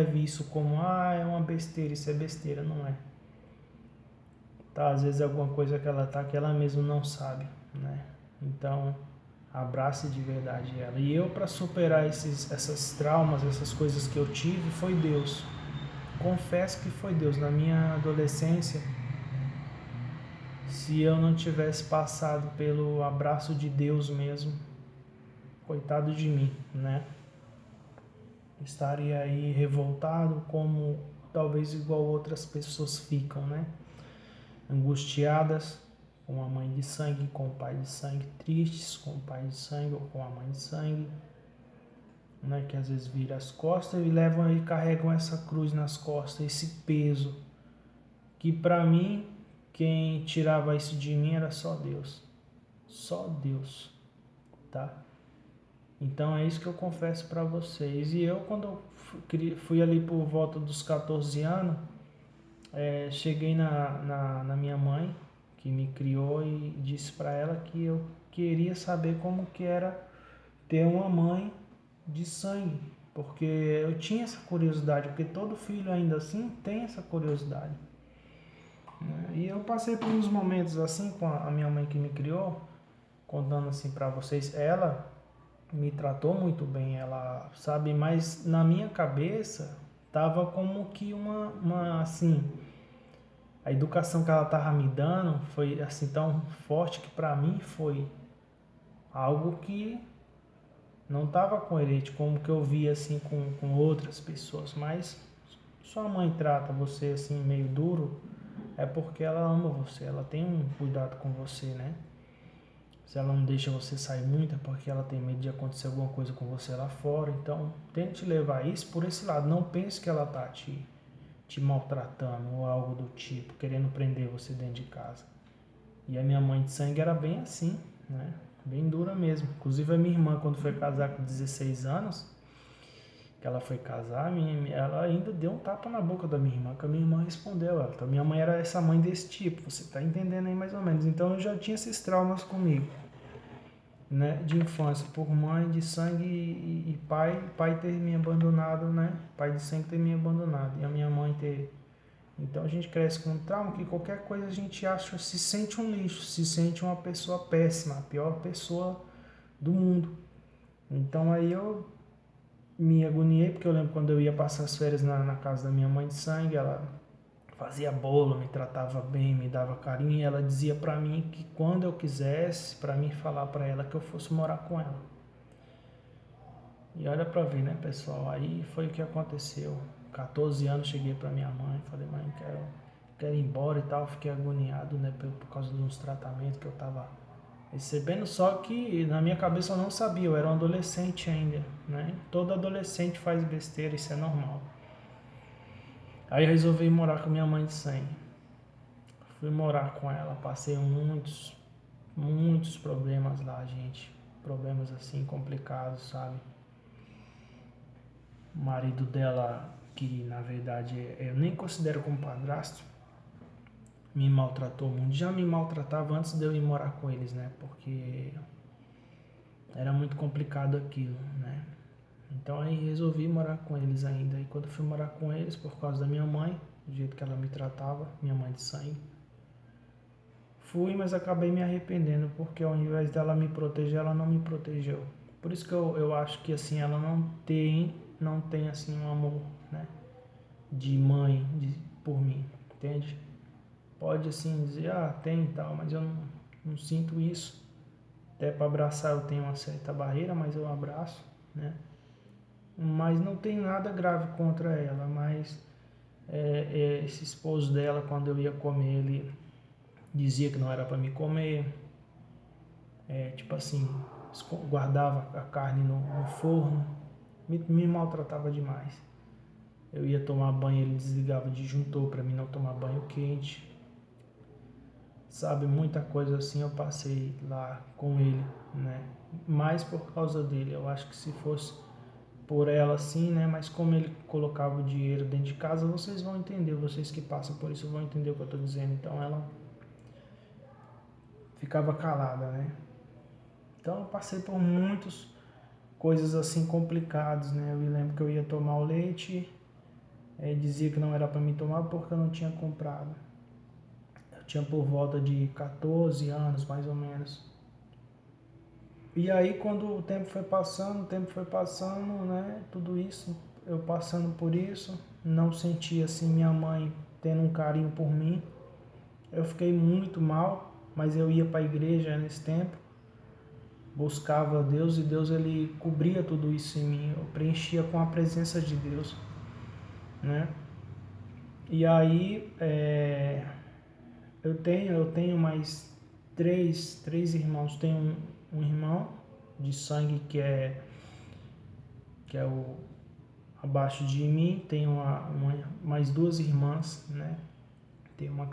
leve isso como, é uma besteira, isso é besteira, não é. Tá, às vezes é alguma coisa que ela tá que ela mesma não sabe, né? Então, abrace de verdade ela. E eu, para superar essas traumas, essas coisas que eu tive, foi Deus. Confesso que foi Deus. Na minha adolescência, se eu não tivesse passado pelo abraço de Deus mesmo, coitado de mim, né? Estaria aí revoltado, como talvez igual outras pessoas ficam, né? Angustiadas com a mãe de sangue, com o pai de sangue, tristes com o pai de sangue ou com a mãe de sangue, né? Que às vezes vira as costas e levam e carregam essa cruz nas costas, esse peso, que para mim, quem tirava isso de mim era só Deus, tá? Então é isso que eu confesso para vocês. E eu, quando eu fui ali por volta dos 14 anos, cheguei na minha mãe, que me criou, e disse para ela que eu queria saber como que era ter uma mãe de sangue, porque eu tinha essa curiosidade, porque todo filho ainda assim tem essa curiosidade, né? E eu passei por uns momentos assim com a minha mãe que me criou, contando assim para vocês, ela me tratou muito bem, ela sabe, mas na minha cabeça tava como que uma assim, a educação que ela tava me dando foi assim tão forte que para mim foi algo que não tava coerente como que eu via assim com outras pessoas, mas sua mãe trata você assim meio duro, é porque ela ama você, ela tem um cuidado com você, né? Se ela não deixa você sair muito, é porque ela tem medo de acontecer alguma coisa com você lá fora. Então, tente levar isso por esse lado. Não pense que ela está te maltratando ou algo do tipo, querendo prender você dentro de casa. E a minha mãe de sangue era bem assim, né? Bem dura mesmo. Inclusive, a minha irmã, quando foi casar com 16 anos, que ela foi casar, ela ainda deu um tapa na boca da minha irmã, que a minha irmã respondeu ela. Então, minha mãe era essa mãe desse tipo, você está entendendo aí mais ou menos. Então, eu já tinha esses traumas comigo, né, de infância, por mãe de sangue e pai ter me abandonado, né, pai de sangue ter me abandonado e a minha mãe ter. Então a gente cresce com um trauma que qualquer coisa a gente acha, se sente um lixo, se sente uma pessoa péssima, a pior pessoa do mundo. Então aí eu me agoniei, porque eu lembro quando eu ia passar as férias na casa da minha mãe de sangue, ela fazia bolo, me tratava bem, me dava carinho, e ela dizia para mim que quando eu quisesse, para mim falar para ela que eu fosse morar com ela. E olha para ver, né, pessoal? Aí foi o que aconteceu. 14 anos cheguei para minha mãe, falei: "Mãe, quero ir embora" e tal, fiquei agoniado, né, por causa de uns tratamentos que eu tava recebendo, só que na minha cabeça eu não sabia, eu era um adolescente ainda, né? Todo adolescente faz besteira, isso é normal. Aí eu resolvi morar com minha mãe de sangue. Fui morar com ela, passei muitos problemas lá, gente. Problemas assim complicados, sabe? O marido dela, que na verdade eu nem considero como padrasto, me maltratou muito. Já me maltratava antes de eu ir morar com eles, né? Porque era muito complicado aquilo, né? Então aí resolvi morar com eles ainda. E quando fui morar com eles, por causa da minha mãe, do jeito que ela me tratava, minha mãe de sangue, fui, mas acabei me arrependendo, porque ao invés dela me proteger, ela não me protegeu. Por isso que eu acho que assim, ela não tem assim um amor, né, de mãe por mim, entende? Pode assim dizer, tem e tal, mas eu não sinto isso. Até para abraçar eu tenho uma certa barreira, mas eu abraço, né? Mas não tem nada grave contra ela, mas esse esposo dela, quando eu ia comer, ele dizia que não era para me comer, tipo assim, guardava a carne no forno, me maltratava demais. Eu ia tomar banho, ele desligava o disjuntor para mim não tomar banho quente. Sabe, muita coisa assim eu passei lá com ele, né? Mais por causa dele. Eu acho que se fosse por ela assim, né? Mas como ele colocava o dinheiro dentro de casa, vocês vão entender, vocês que passam por isso vão entender o que eu tô dizendo. Então ela ficava calada, né? Então eu passei por muitas coisas assim complicadas, né? Eu me lembro que eu ia tomar o leite dizia que não era para me tomar porque eu não tinha comprado. Eu tinha por volta de 14 anos, mais ou menos. E aí quando o tempo foi passando, né, tudo isso, eu passando por isso, não senti assim minha mãe tendo um carinho por mim. Eu fiquei muito mal, mas eu ia para a igreja nesse tempo, buscava Deus e Deus ele cobria tudo isso em mim, eu preenchia com a presença de Deus, né? E aí eu tenho mais três irmãos. Tenho um irmão de sangue que é o abaixo de mim. Tenho mais duas irmãs, né? Tenho uma